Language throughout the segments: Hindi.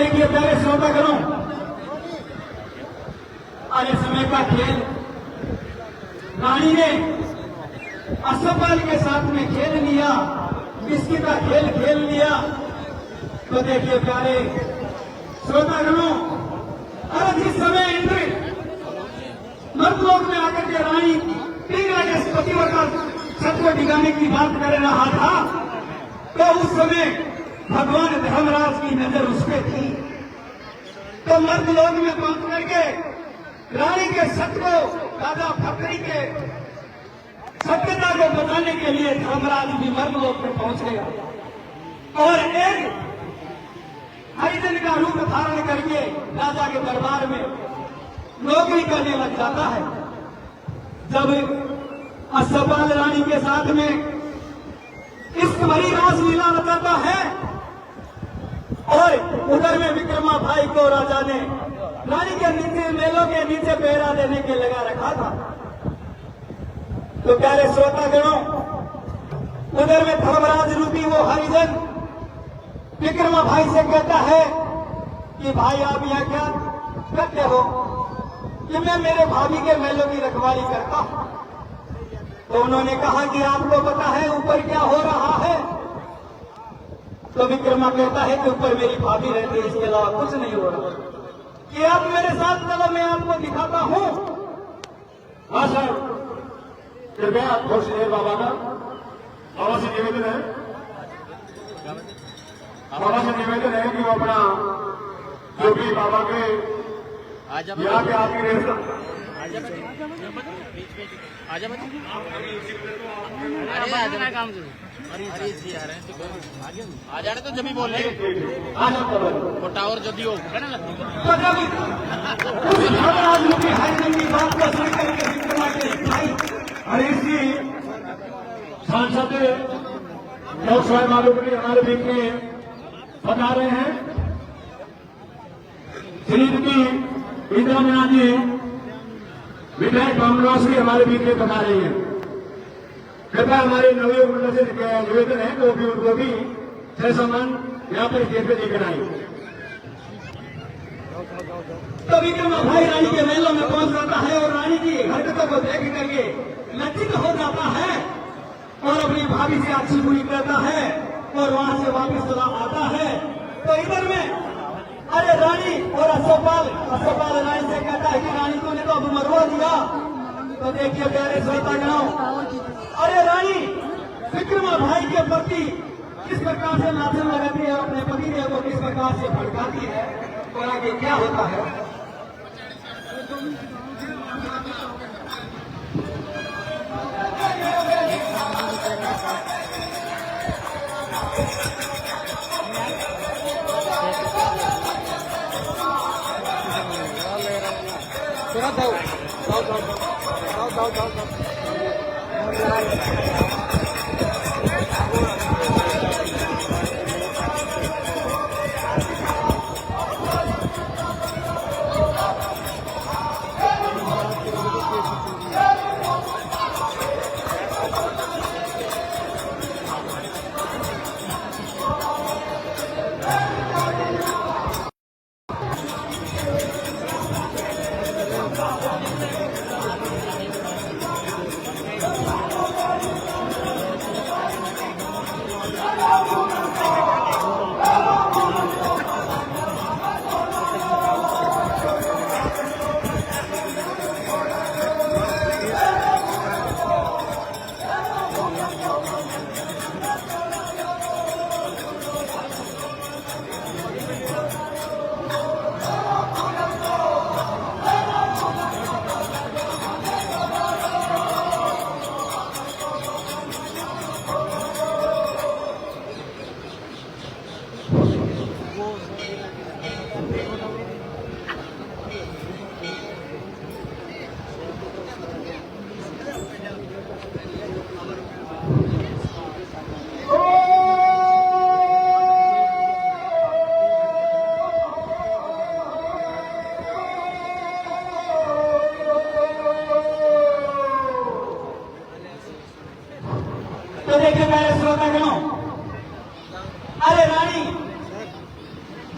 देखिए प्यारे श्रोतागणों, आज समय का खेल रानी ने असफल के साथ में खेल लिया, बिस्की का खेल खेल लिया। तो देखिए प्यारे श्रोतागणों, और जिस समय इंद्र मर्दलोक में आकर के रानी पिंगला के पतिव्रता छत को डिगाने की बात कर रहा था, तो उस समय भगवान धर्मराज की नजर उस पर थी। तो मर्दलोक में पहुंच करके रानी के सत्य को, राजा फकरी के सत्यता को बताने के लिए धर्मराज भी मर्दलोक में पहुंच गया और एक हरिजन का रूप धारण करके राजा के दरबार में नौकरी करने लग जाता है। जब असफल रानी के साथ में इश्क भरी रासलीला रचाता है और उधर में विक्रमा भाई को राजा ने रानी के नीचे, मेलों के नीचे पहरा देने के लगा रखा था। तो प्यारे श्रोतागणों, उधर में धर्मराज रूपी वो हरिजन विक्रमा भाई से कहता है कि भाई आप यहाँ क्या करते हो? कि मैं मेरे भाभी के मेलों की रखवाली करता हूं। तो उन्होंने कहा कि आपको पता है ऊपर क्या हो रहा है? तो विक्रमा कहता है कि ऊपर मेरी भाभी रहती है, इसके अलावा कुछ नहीं हो रहा। कि आप मेरे साथ चलो, मैं आपको दिखाता हूं। हाँ सर, कृपया घोष देर बाबा का बाबा से निवेदन है, बाबा से निवेदन है कि वो अपना जो भी बाबा के यहाँ पे आपकी रेस्टा आ जाने तो जब भी बोल रहे वो टावर जल्दी हो हरीश जी सांसद लोकसभा मालूम के हमारे बीच में बता रहे हैं। श्रीमती इंदिरा मीना जी विधायक बामनवासी हमारे बीच में बता रही है। कृपया हमारे नवयुग मंडल से निवेदन है तो भी उनको भी सह सम्मान यहाँ पर स्टेज पे लेकर आए। तो विक्रमा भाई रानी के मेलों में पहुंच जाता है और रानी की हरकतों को देख करके लज्जित हो जाता है और अपनी भाभी से अच्छी बुरी करता है और वहां से वापस चला आता है। तो इधर में अरे रानी और असफल रानी से कहता है कि रानी तूने तो अब मरवा दिया। तो देखिए प्यारे श्रोतागणों, अरे रानी विक्रमा भाई के प्रति किस प्रकार से नाचन लगाती है, अपने पति देव को किस प्रकार से भड़काती है और आगे क्या होता है?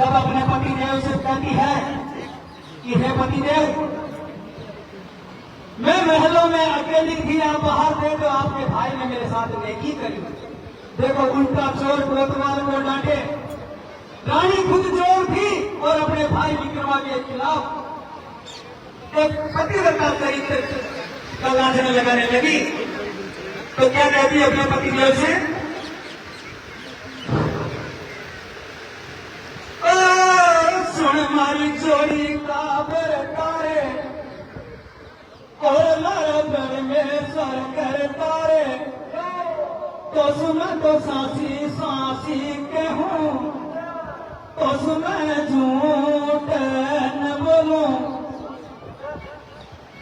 तब अपने पति देव से कहती है कि हे पति देव, मैं महलों में अकेली थी, आप बाहर थे तो आपके भाई ने मेरे साथ नेकी करी। देखो उल्टा चोर कोतवाल को डांटे। रानी खुद चोर थी और अपने भाई विक्रमा के खिलाफ एक पतिव्रता चरित्र का लांछन लगाने लगी। तो क्या कहती है अपने पति देव से, सुन मारी चोरी का बरतारे और लड़बड़ में सर कर तारे, तो सुन तो सासी सासी कहूं, तो सुन झूठ न बोलूं।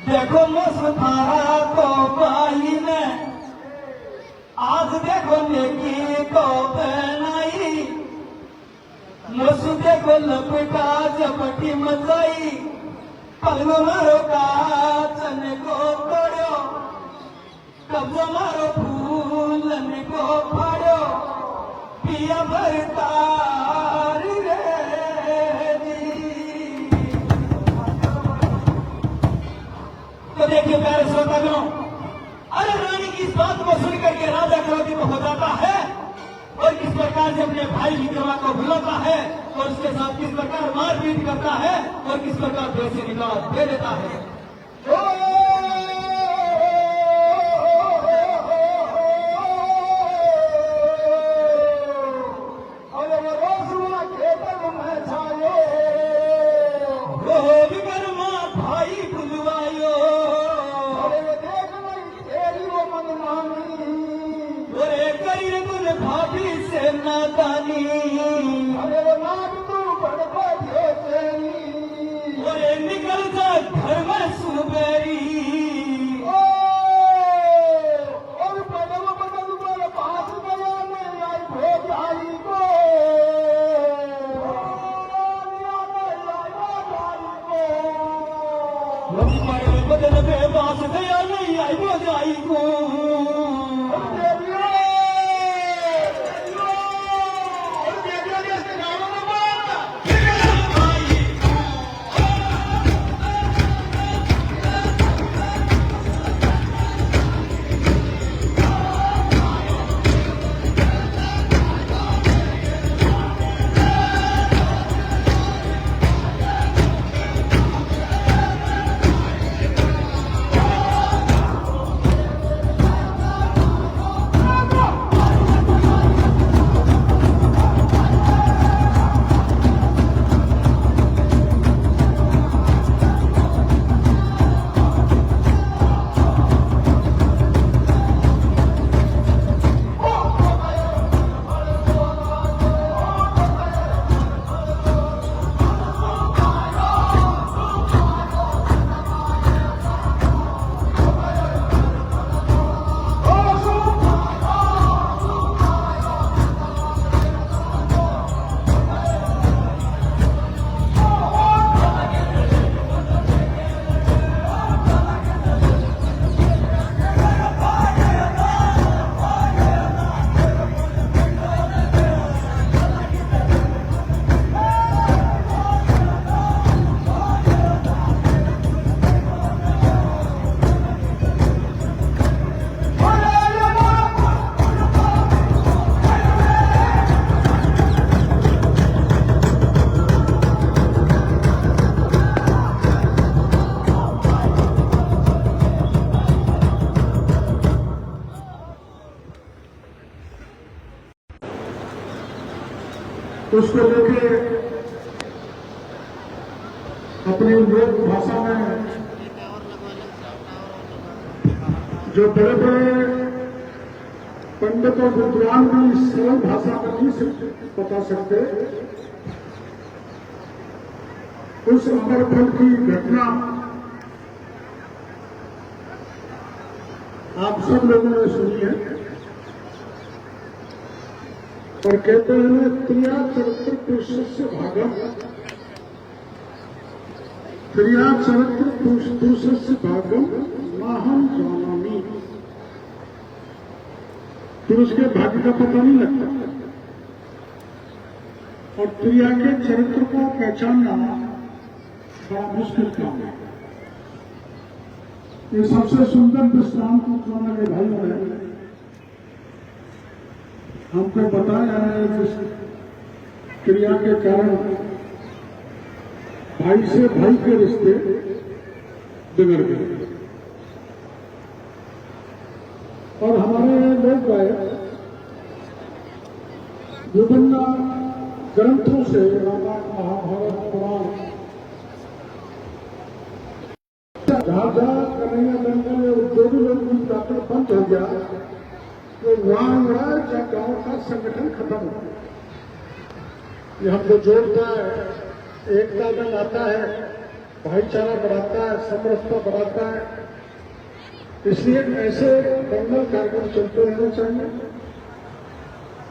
देखो मुस्तारा को बाई ने आज देखो नेकी को पहनाई, मुझ देखो लपटा झपटी मचाई, पल्लू मारो काचन को तोड़ो, कब्जो मारो फूलन को फाड़ो, पिया भरतार रे जी। तो देखिए प्यारे श्रोतागणों, अरे रानी की इस बात को सुनकर के राजा क्रोधित हो जाता है और किस प्रकार से अपने भाई विक्रमा को बुलाता है और उसके साथ किस प्रकार मारपीट करता है और किस प्रकार देश से निकाल दे देता है। विक्रमा भाई बुलवायो, करी तुझ भाभी से नादानी, निकल जा घर में सुबेरी। बदन में बास गया नहीं आई वो जाई को, उसको लेके अपनी लोक भाषा में जो बड़े बड़े पंडित और विद्वान भी सरल भाषा में नहीं बता सकते, उस अमरफल की घटना आप सब लोगों ने सुनी है। और कहते हैं क्रिया चरित्र पुरुषस्य भागम, क्रिया चरित्र पुरुषस्य भागम माहम जानामि। पुरुष के भाग्य का पता नहीं लगता और क्रिया के चरित्र को पहचानना बड़ा मुश्किल काम है। ये सबसे सुंदर दृष्टांत मेरे भाइयों ने हमको बताया है, जिस क्रिया के कारण भाई से भाई के रिश्ते बिगड़ गए और हमारे लोग गए विभिन्न ग्रंथों से रामायण महाभारत पुराण जहां कन्हैया जंगल जो भी लोग जाकर बंद हो गया तो वहां गांव का संगठन खत्म हो गया। ये हमको जोड़ता है, एकता में लाता है, भाईचारा बढ़ाता है, समरसता बढ़ाता है। इसलिए ऐसे मंगल कार्यक्रम चलते रहने चाहिए।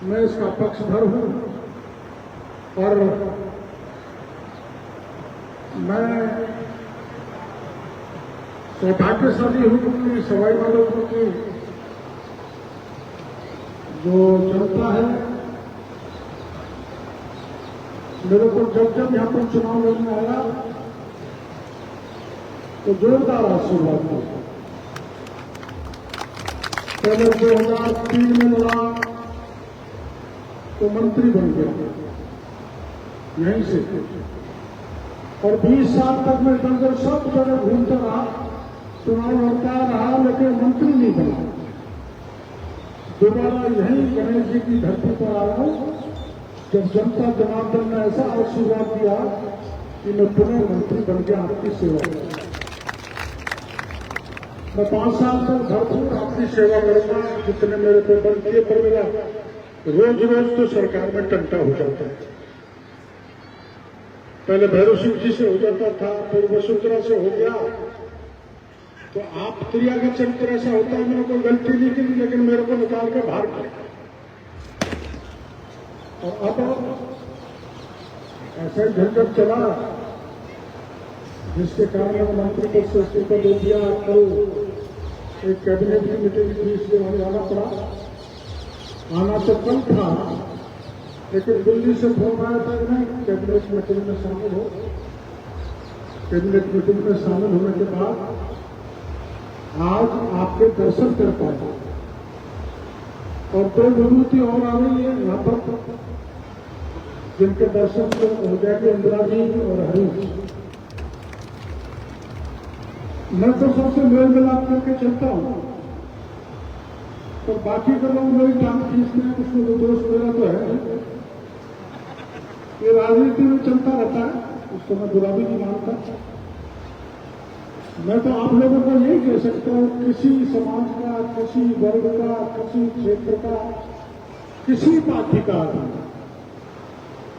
मैं इसका पक्षधर हूं और मैं सौभाग्यशाली हूं कि सवाई माधोपुर की जो जनता है मेरे को जब यहाँ पर चुनाव लड़ने आया तो जोरदार आशीर्वाद मिला। पहले 2003 में लड़ा तो मंत्री बन गया यहीं से, और 20 साल तक मैं इधर सब जगह घूमता रहा, चुनाव लड़ता रहा, लेकिन मंत्री नहीं बना। दोबारा यही गणेश जी की धरती पर आया हूं जब जनता जनार्दन ने ऐसा आशीर्वाद दिया कि मैं पुनः मंत्री बन गया आपकी सेवा में। मैं 5 साल तक भरपूर आपकी सेवा करूंगा, जितने मेरे पे बल किए, पर मेरा रोज रोज तो सरकार में टंटा हो जाता है। पहले भैरव सिंह जी से हो जाता था, फिर वसुंधरा से हो गया, तो आप क्रिया का चरित्र ऐसा होता है, मैंने कोई गलती नहीं की, लेकिन मेरे को निकाल कर बाहर किया। और अब ऐसा ही झंझट चला जिसके कारण मंत्री पद से इस्तीफा दे दिया। कल एक कैबिनेट की मीटिंग थी, इसलिए हमें आना पड़ा। आना तो कल था, लेकिन दिल्ली से फोन आया था कि नहीं कैबिनेट मीटिंग में शामिल हो। कैबिनेट मीटिंग में शामिल होने के बाद आज आपके दर्शन कर पाए और 2 विभूति और आ रही है यहाँ पर, जिनके दर्शन हो जाएंगे इंदिरा जी और हरी जी। मैं तो सबसे मेल मिलाप करके चलता हूं, तो बाकी के लोग मेरी टांग खींचते हैं, उसको तो दोष मेरा तो है। ये राजनीति में चलता रहता है, उसको मैं बुरा भी नहीं मानता। मैं तो आप लोगों को यही कह सकता हूं, किसी समाज का, किसी वर्ग का, किसी क्षेत्र का, किसी पार्टी का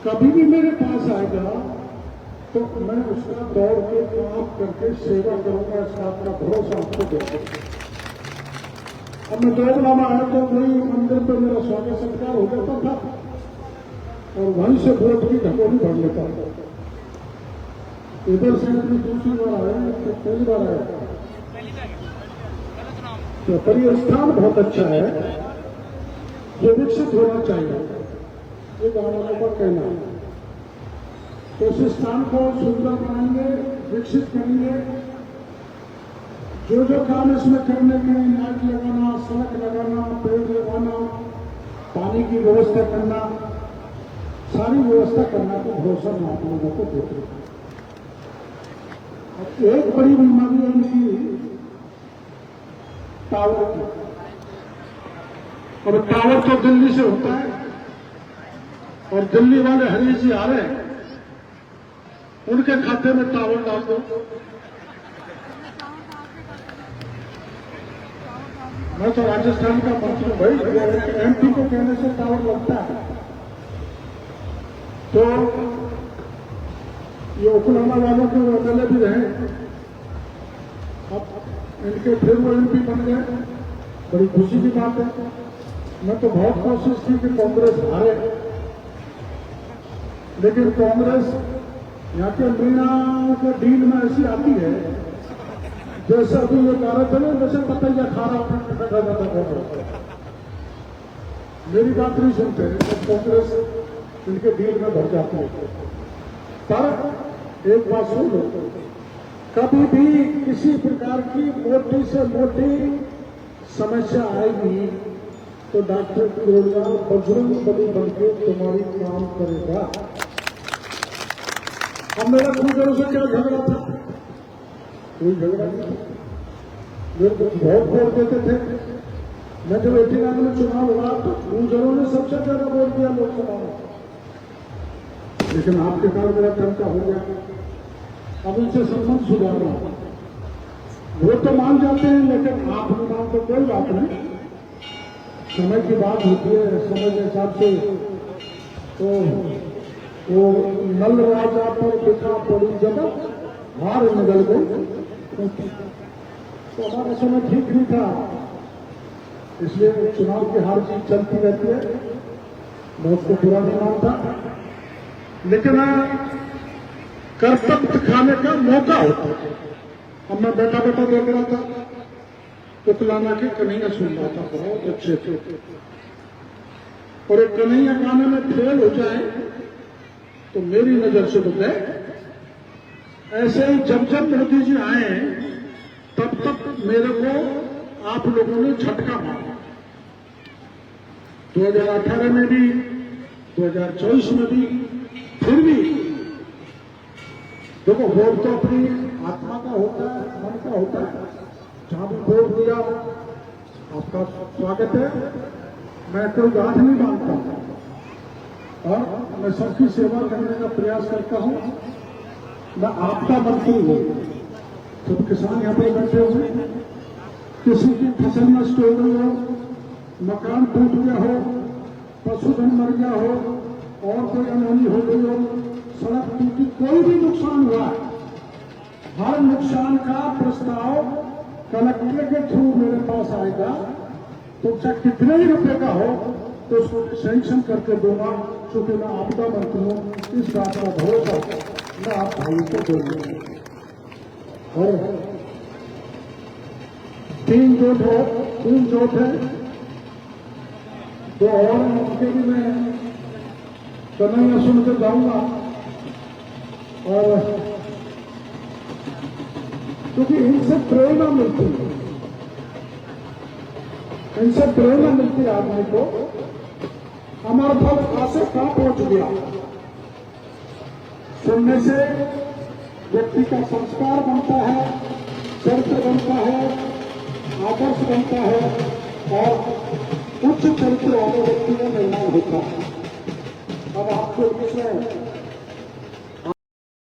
कभी भी मेरे पास आएगा तो मैं उसका दौड़ के काम करके सेवा करूंगा, इस बात का भरोसा आपको देता। अब मैं दौड़ लाना है तो वही मंदिर पर मेरा स्वागत सत्कार हो जाता था और वहीं से वोट की ढकोली भर लेता था। इधर से दूसरी बार आया तो पहली बार आया, तो पर यह स्थान बहुत अच्छा है, जो विकसित होना चाहिए, ये गाँव वालों का कहना है। तो इस स्थान को सुंदर बनाएंगे, विकसित करेंगे। जो काम इसमें करने के लिए लाइट लगाना, सड़क लगाना, पेड़ लगाना, पानी की व्यवस्था करना, सारी व्यवस्था करना तो भरोसा मैं आप लोगों को देते हैं। एक बड़ी बीमारी है इनकी टावर की, और टावर तो दिल्ली से होता है, और दिल्ली वाले हरी जी आ रहे हैं, उनके खाते में टावर डाल दो। मैं तो राजस्थान का मंत्री भाई, एमपी को कहने से टावर लगता है, तो ये ओखलाना वालों के एमएलए भी रहे, अब इनके फिर वो एमपी बन गए, बड़ी खुशी की बात है। मैं तो बहुत कोशिश की कि कांग्रेस हारे, लेकिन कांग्रेस यहाँ के मीणा के डील में ऐसी आती है, जैसे अभी ये कह रहे थे ना, वैसे पतैया खा रहा बैठा जाता कांग्रेस। मेरी बात नहीं सुनते, जब कांग्रेस इनके दिल में भर जाती है। पर एक बात सुन लो, कभी भी किसी प्रकार की मोटी से मोटी समस्या आएगी तो डॉक्टर केजरीवाल बजरंग बली बनके तुम्हारी काम करेगा। अब मेरा गुरुजनों से क्या झगड़ा था? कोई झगड़ा नहीं। मेरे को बहुत वोट देते थे। मैं जब 89 में चुनाव हुआ तो गुरुजनों ने सबसे ज्यादा वोट दिया लोकसभा में, लेकिन आपके कारण मेरा टंका हो गया। अब इनसे संबंध सुधारना, वो तो मान जाते हैं लेकिन आप नहीं मानते, कोई बात नहीं, समय की बात होती है। समय के हिसाब से तो वो नल राजा पर बिठा पड़ी जब हार निकल गई, तो हमारा समय ठीक नहीं था। इसलिए चुनाव की हार जीत चलती रहती है, मैं उसको बुरा नहीं मानता, लेकिन कर्तव्य दिखाने का मौका होता है। अब मैं बैठा बैठा देख रहा था, पुतलाना के कन्हैया सुन रहा था, बहुत अच्छे थे, और एक कन्हैया गाने में फेल हो जाए तो मेरी नजर से तो गए। ऐसे ही जब जब मोदी जी आए तब तक मेरे को आप लोगों ने झटका मारा। 2018 में भी, 2024 में भी, फिर भी देखो, वोट तो अपनी आत्मा का होता है, मन का होता है। जहां भी वोट दिया आपका स्वागत है, मैं कोई गांठ नहीं मानता और मैं सबकी सेवा करने का प्रयास करता हूं। मैं आपका मंत्री हूं। जब किसान यहाँ पे बैठे हुए, किसी की फसल नष्ट हो गई हो, मकान टूट गया हो, पशुधन मर गया हो, और कोई अनहोनी हो गई हो, सड़क टूटी, कोई भी नुकसान हुआ, हर नुकसान का प्रस्ताव कलेक्टर के थ्रू मेरे पास आएगा, तो चाहे कितने ही रुपए का हो तो उसको सैंक्शन करके दूंगा, क्योंकि मैं आपदा मंत्री हूं। इस बात का भरोसा मैं आप भाई को दूंगा। और 3 जोत है, 2 और उनके भी मैं कन्हैया सुन के जाऊंगा। और क्योंकि इनसे प्रेरणा मिलती है, इनसे प्रेरणा मिलती है आदमी को। हमारा फल खासे कहां पहुंच गया, सुनने से व्यक्ति का संस्कार बनता है, चरित्र बनता है, आदर्श बनता है, और उच्च चरित्र वाले व्यक्ति का निर्माण होता है। अब आपको इसमें